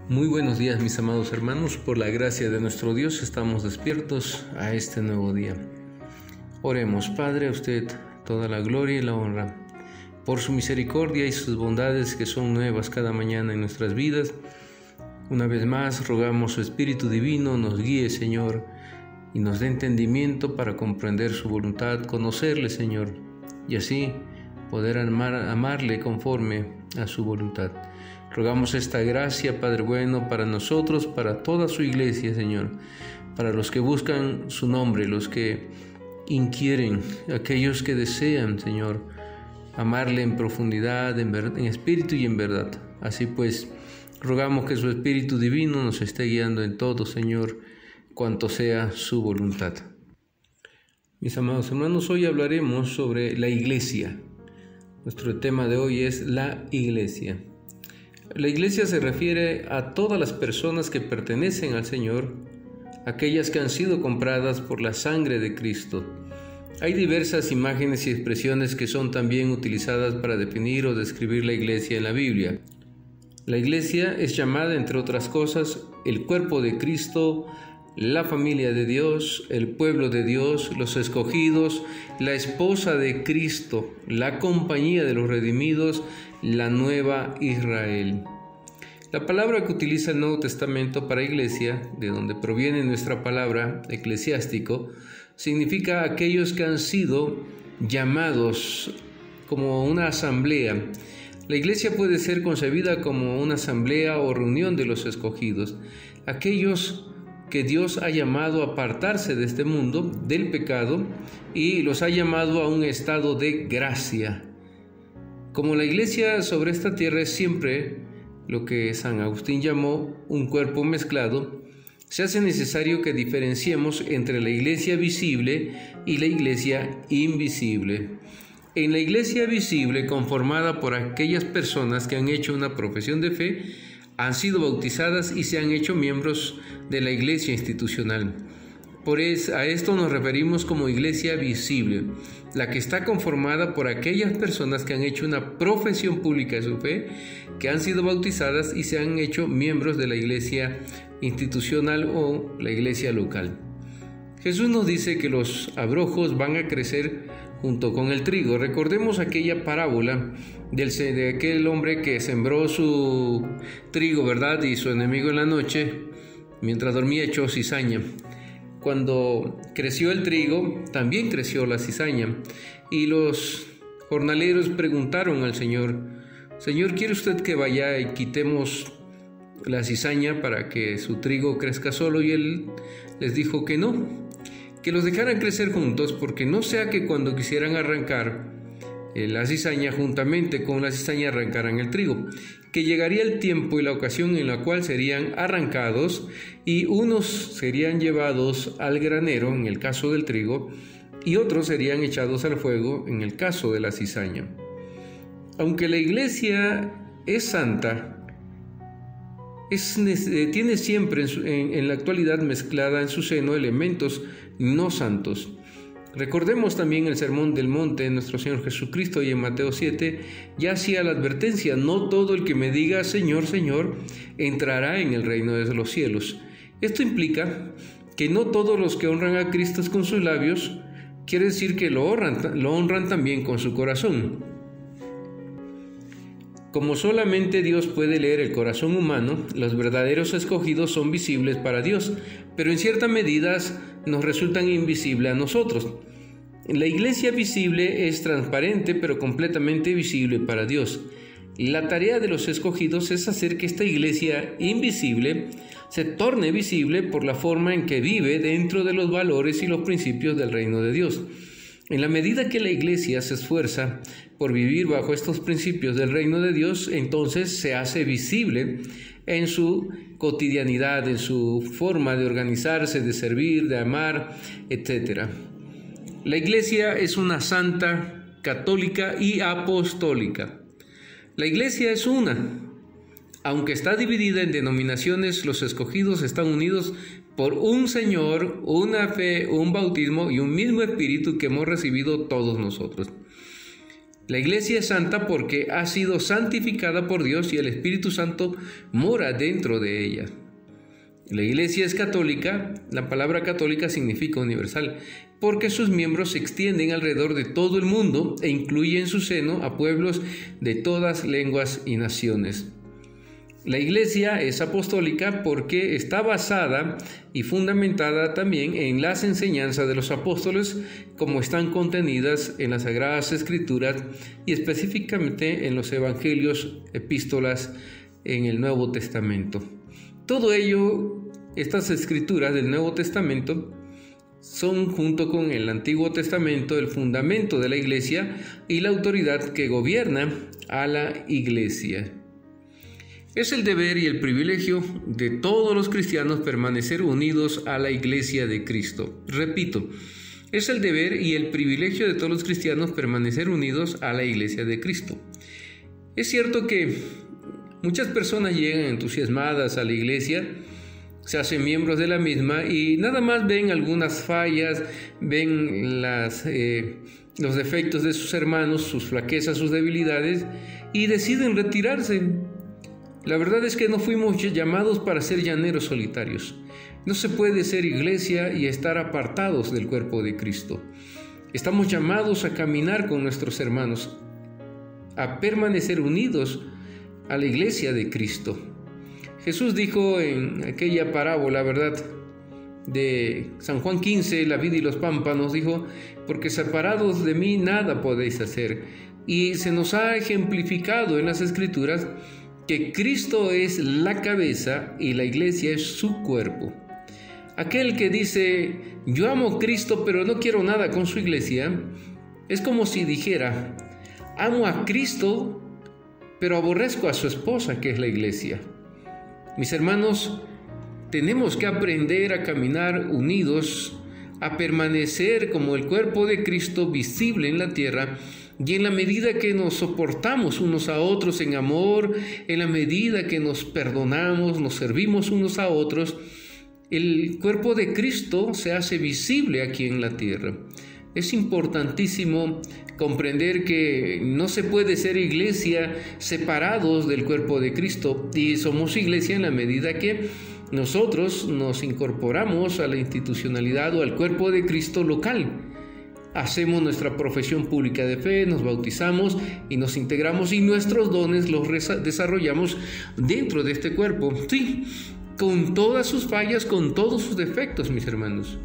Muy buenos días, mis amados hermanos. Por la gracia de nuestro Dios estamos despiertos a este nuevo día. Oremos. Padre, a usted toda la gloria y la honra por su misericordia y sus bondades que son nuevas cada mañana en nuestras vidas. Una vez más rogamos su Espíritu Divino nos guíe, Señor, y nos dé entendimiento para comprender su voluntad, conocerle, Señor, y así poder amarle conforme a su voluntad. Rogamos esta gracia, Padre bueno, para nosotros, para toda su iglesia, Señor, para los que buscan su nombre, los que inquieren, aquellos que desean, Señor, amarle en profundidad, en espíritu y en verdad. Así pues, rogamos que su Espíritu Divino nos esté guiando en todo, Señor, cuanto sea su voluntad. Mis amados hermanos, hoy hablaremos sobre la iglesia. Nuestro tema de hoy es la iglesia. La iglesia se refiere a todas las personas que pertenecen al Señor, aquellas que han sido compradas por la sangre de Cristo. Hay diversas imágenes y expresiones que son también utilizadas para definir o describir la iglesia en la Biblia. La iglesia es llamada, entre otras cosas, el cuerpo de Cristo, la familia de Dios, el pueblo de Dios, los escogidos, la esposa de Cristo, la compañía de los redimidos, la nueva Israel. La palabra que utiliza el Nuevo Testamento para iglesia, de donde proviene nuestra palabra eclesiástico, significa aquellos que han sido llamados como una asamblea. La iglesia puede ser concebida como una asamblea o reunión de los escogidos, aquellos que Dios ha llamado a apartarse de este mundo, del pecado, y los ha llamado a un estado de gracia. Como la iglesia sobre esta tierra es siempre lo que San Agustín llamó un cuerpo mezclado, se hace necesario que diferenciemos entre la iglesia visible y la iglesia invisible. En la iglesia visible, conformada por aquellas personas que han hecho una profesión de fe, han sido bautizadas y se han hecho miembros de la iglesia institucional. A esto nos referimos como iglesia visible, la que está conformada por aquellas personas que han hecho una profesión pública de su fe, que han sido bautizadas y se han hecho miembros de la iglesia institucional o la iglesia local. Jesús nos dice que los abrojos van a crecer junto con el trigo. Recordemos aquella parábola de aquel hombre que sembró su trigo, ¿verdad? Y su enemigo en la noche, mientras dormía, echó cizaña. Cuando creció el trigo, también creció la cizaña. Y los jornaleros preguntaron al Señor: Señor, ¿quiere usted que vaya y quitemos la cizaña para que su trigo crezca solo? Y él les dijo que no, que los dejaran crecer juntos, porque no sea que cuando quisieran arrancar la cizaña, juntamente con la cizaña arrancaran el trigo, que llegaría el tiempo y la ocasión en la cual serían arrancados y unos serían llevados al granero en el caso del trigo y otros serían echados al fuego en el caso de la cizaña. Aunque la iglesia es santa, tiene siempre en la actualidad mezclada en su seno elementos no santos. Recordemos también el Sermón del Monte de nuestro Señor Jesucristo, y en Mateo 7 ya hacía la advertencia: no todo el que me diga Señor, Señor, entrará en el reino de los cielos. Esto implica que no todos los que honran a Cristo con sus labios, quiere decir que lo honran también con su corazón. Como solamente Dios puede leer el corazón humano, los verdaderos escogidos son visibles para Dios, pero en ciertas medidas nos resultan invisibles a nosotros. La iglesia visible es transparente, pero completamente visible para Dios. La tarea de los escogidos es hacer que esta iglesia invisible se torne visible por la forma en que vive dentro de los valores y los principios del reino de Dios. En la medida que la iglesia se esfuerza por vivir bajo estos principios del reino de Dios, entonces se hace visible en su cotidianidad, en su forma de organizarse, de servir, de amar, etc. La iglesia es una santa, católica y apostólica. La iglesia es una. Aunque está dividida en denominaciones, los escogidos están unidos por un Señor, una fe, un bautismo y un mismo Espíritu que hemos recibido todos nosotros. La iglesia es santa porque ha sido santificada por Dios y el Espíritu Santo mora dentro de ella. La iglesia es católica, la palabra católica significa universal, porque sus miembros se extienden alrededor de todo el mundo e incluye en su seno a pueblos de todas lenguas y naciones. La iglesia es apostólica porque está basada y fundamentada también en las enseñanzas de los apóstoles, como están contenidas en las Sagradas Escrituras y específicamente en los evangelios, epístolas en el Nuevo Testamento. Todo ello, estas escrituras del Nuevo Testamento, son junto con el Antiguo Testamento el fundamento de la iglesia y la autoridad que gobierna a la iglesia. Es el deber y el privilegio de todos los cristianos permanecer unidos a la iglesia de Cristo. Repito, es el deber y el privilegio de todos los cristianos permanecer unidos a la iglesia de Cristo. Es cierto que muchas personas llegan entusiasmadas a la iglesia, se hacen miembros de la misma y nada más ven algunas fallas, ven los defectos de sus hermanos, sus flaquezas, sus debilidades y deciden retirarse. La verdad es que no fuimos llamados para ser llaneros solitarios. No se puede ser iglesia y estar apartados del cuerpo de Cristo. Estamos llamados a caminar con nuestros hermanos, a permanecer unidos a la iglesia de Cristo. Jesús dijo en aquella parábola, ¿verdad?, de San Juan 15, la vid y los pámpanos, dijo, porque separados de mí nada podéis hacer. Y se nos ha ejemplificado en las Escrituras que Cristo es la cabeza y la iglesia es su cuerpo. Aquel que dice, yo amo a Cristo pero no quiero nada con su iglesia, es como si dijera, amo a Cristo pero aborrezco a su esposa, que es la iglesia. Mis hermanos, tenemos que aprender a caminar unidos, a permanecer como el cuerpo de Cristo visible en la tierra, y en la medida que nos soportamos unos a otros en amor, en la medida que nos perdonamos, nos servimos unos a otros, el cuerpo de Cristo se hace visible aquí en la tierra. Es importantísimo comprender que no se puede ser iglesia separados del cuerpo de Cristo, y somos iglesia en la medida que nosotros nos incorporamos a la institucionalidad o al cuerpo de Cristo local. Hacemos nuestra profesión pública de fe, nos bautizamos y nos integramos y nuestros dones los desarrollamos dentro de este cuerpo. Sí, con todas sus fallas, con todos sus defectos, mis hermanos.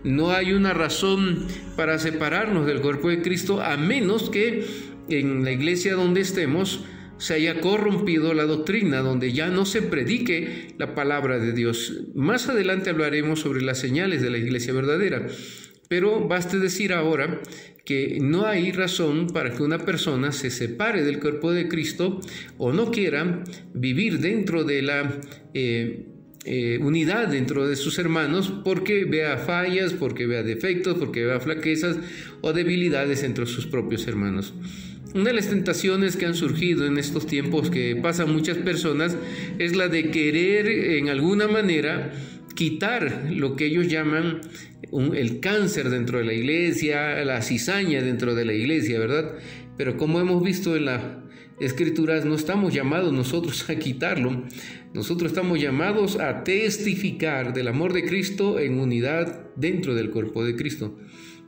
No hay una razón para separarnos del cuerpo de Cristo, a menos que en la iglesia donde estemos se haya corrompido la doctrina, donde ya no se predique la palabra de Dios. Más adelante hablaremos sobre las señales de la iglesia verdadera, pero baste decir ahora que no hay razón para que una persona se separe del cuerpo de Cristo o no quiera vivir dentro de la unidad dentro de sus hermanos porque vea fallas, porque vea defectos, porque vea flaquezas o debilidades entre sus propios hermanos. Una de las tentaciones que han surgido en estos tiempos que pasan muchas personas es la de querer en alguna manera quitar lo que ellos llaman el cáncer dentro de la iglesia, la cizaña dentro de la iglesia, ¿verdad? Pero como hemos visto en las Escrituras, no estamos llamados nosotros a quitarlo. Nosotros estamos llamados a testificar del amor de Cristo en unidad dentro del cuerpo de Cristo.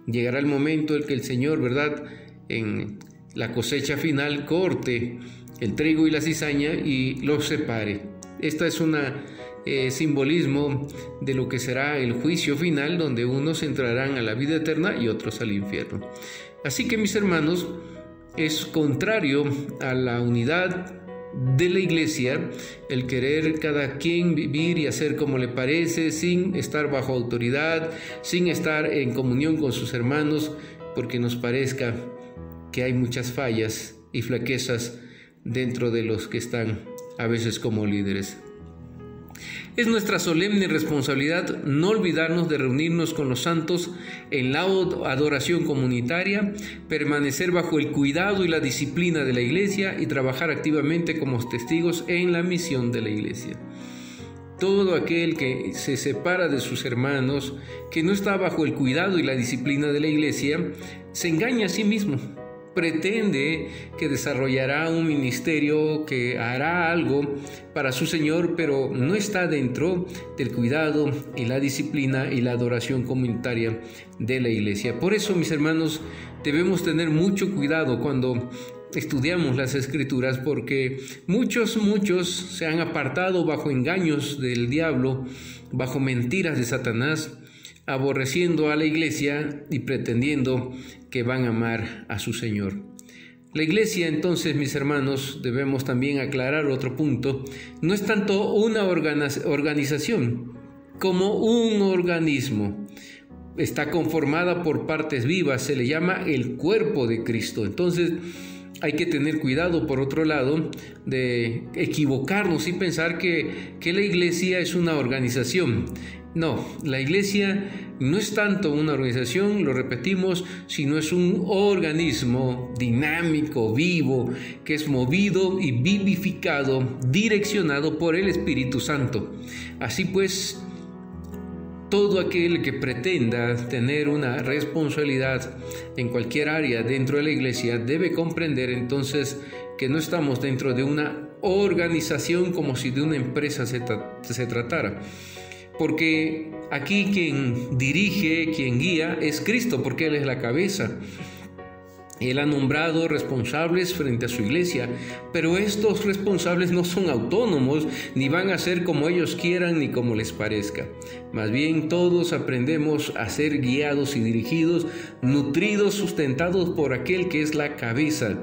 Llegará el momento en que el Señor, ¿verdad?, en la cosecha final corte el trigo y la cizaña y los separe. Esta es una simbolismo de lo que será el juicio final, donde unos entrarán a la vida eterna y otros al infierno. Así que, mis hermanos, es contrario a la unidad de la iglesia el querer cada quien vivir y hacer como le parece, sin estar bajo autoridad, sin estar en comunión con sus hermanos, porque nos parezca que hay muchas fallas y flaquezas dentro de los que están a veces como líderes. Es nuestra solemne responsabilidad no olvidarnos de reunirnos con los santos en la adoración comunitaria, permanecer bajo el cuidado y la disciplina de la iglesia y trabajar activamente como testigos en la misión de la iglesia. Todo aquel que se separa de sus hermanos, que no está bajo el cuidado y la disciplina de la iglesia, se engaña a sí mismo. pretende que desarrollará un ministerio, que hará algo para su Señor, pero no está dentro del cuidado y la disciplina y la adoración comunitaria de la iglesia. Por eso, mis hermanos, debemos tener mucho cuidado cuando estudiamos las Escrituras, porque muchos se han apartado bajo engaños del diablo, bajo mentiras de Satanás, aborreciendo a la iglesia y pretendiendo que van a amar a su Señor. La iglesia, entonces, mis hermanos, debemos también aclarar otro punto, no es tanto una organización como un organismo. Está conformada por partes vivas, se le llama el cuerpo de Cristo. Entonces, hay que tener cuidado, por otro lado, de equivocarnos y pensar que la iglesia es una organización. No, la iglesia no es tanto una organización, lo repetimos, sino es un organismo dinámico, vivo, que es movido y vivificado, direccionado por el Espíritu Santo. Así pues, todo aquel que pretenda tener una responsabilidad en cualquier área dentro de la iglesia debe comprender entonces que no estamos dentro de una organización como si de una empresa se tratara. Porque aquí quien dirige, quien guía es Cristo, porque Él es la cabeza. Él ha nombrado responsables frente a su iglesia, pero estos responsables no son autónomos, ni van a ser como ellos quieran ni como les parezca. Más bien todos aprendemos a ser guiados y dirigidos, nutridos, sustentados por aquel que es la cabeza.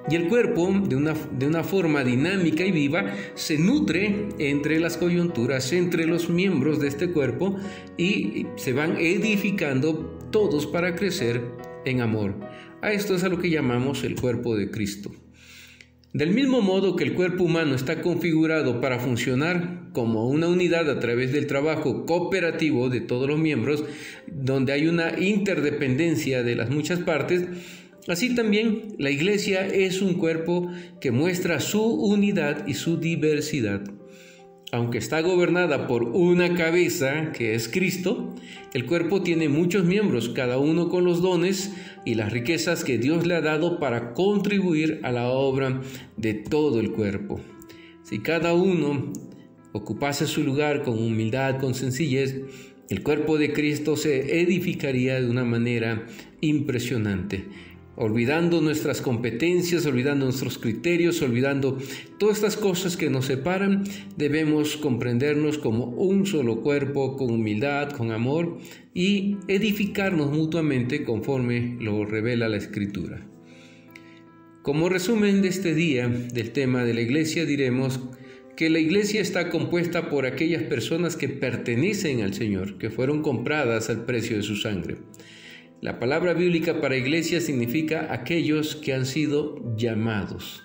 Y el cuerpo, de una forma dinámica y viva, se nutre entre las coyunturas, entre los miembros de este cuerpo, y se van edificando todos para crecer en amor. A esto es a lo que llamamos el cuerpo de Cristo. Del mismo modo que el cuerpo humano está configurado para funcionar como una unidad a través del trabajo cooperativo de todos los miembros, donde hay una interdependencia de las muchas partes, así también la iglesia es un cuerpo que muestra su unidad y su diversidad. Aunque está gobernada por una cabeza, que es Cristo, el cuerpo tiene muchos miembros, cada uno con los dones y las riquezas que Dios le ha dado para contribuir a la obra de todo el cuerpo. Si cada uno ocupase su lugar con humildad, con sencillez, el cuerpo de Cristo se edificaría de una manera impresionante. Olvidando nuestras competencias, olvidando nuestros criterios, olvidando todas estas cosas que nos separan, debemos comprendernos como un solo cuerpo, con humildad, con amor, y edificarnos mutuamente conforme lo revela la Escritura. Como resumen de este día del tema de la iglesia, diremos que la iglesia está compuesta por aquellas personas que pertenecen al Señor, que fueron compradas al precio de su sangre. La palabra bíblica para iglesia significa aquellos que han sido llamados.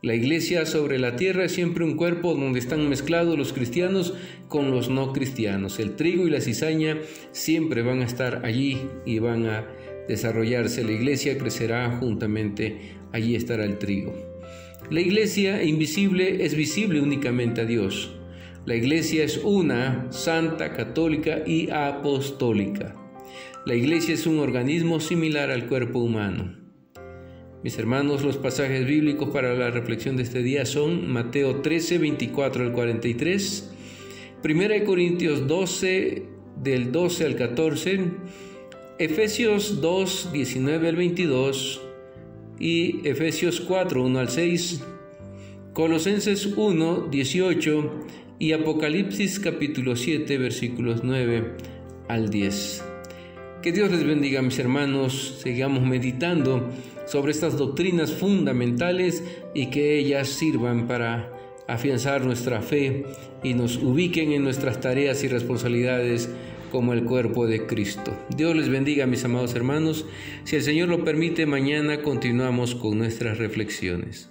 La iglesia sobre la tierra es siempre un cuerpo donde están mezclados los cristianos con los no cristianos. El trigo y la cizaña siempre van a estar allí y van a desarrollarse. La iglesia crecerá juntamente, allí estará el trigo. La iglesia invisible es visible únicamente a Dios. La iglesia es una, santa, católica y apostólica. La iglesia es un organismo similar al cuerpo humano. Mis hermanos, los pasajes bíblicos para la reflexión de este día son Mateo 13, 24 al 43, 1 Corintios 12, del 12 al 14, Efesios 2, 19 al 22 y Efesios 4, 1 al 6, Colosenses 1, 18 y Apocalipsis capítulo 7, versículos 9 al 10. Que Dios les bendiga, mis hermanos, sigamos meditando sobre estas doctrinas fundamentales y que ellas sirvan para afianzar nuestra fe y nos ubiquen en nuestras tareas y responsabilidades como el cuerpo de Cristo. Dios les bendiga, mis amados hermanos. Si el Señor lo permite, mañana continuamos con nuestras reflexiones.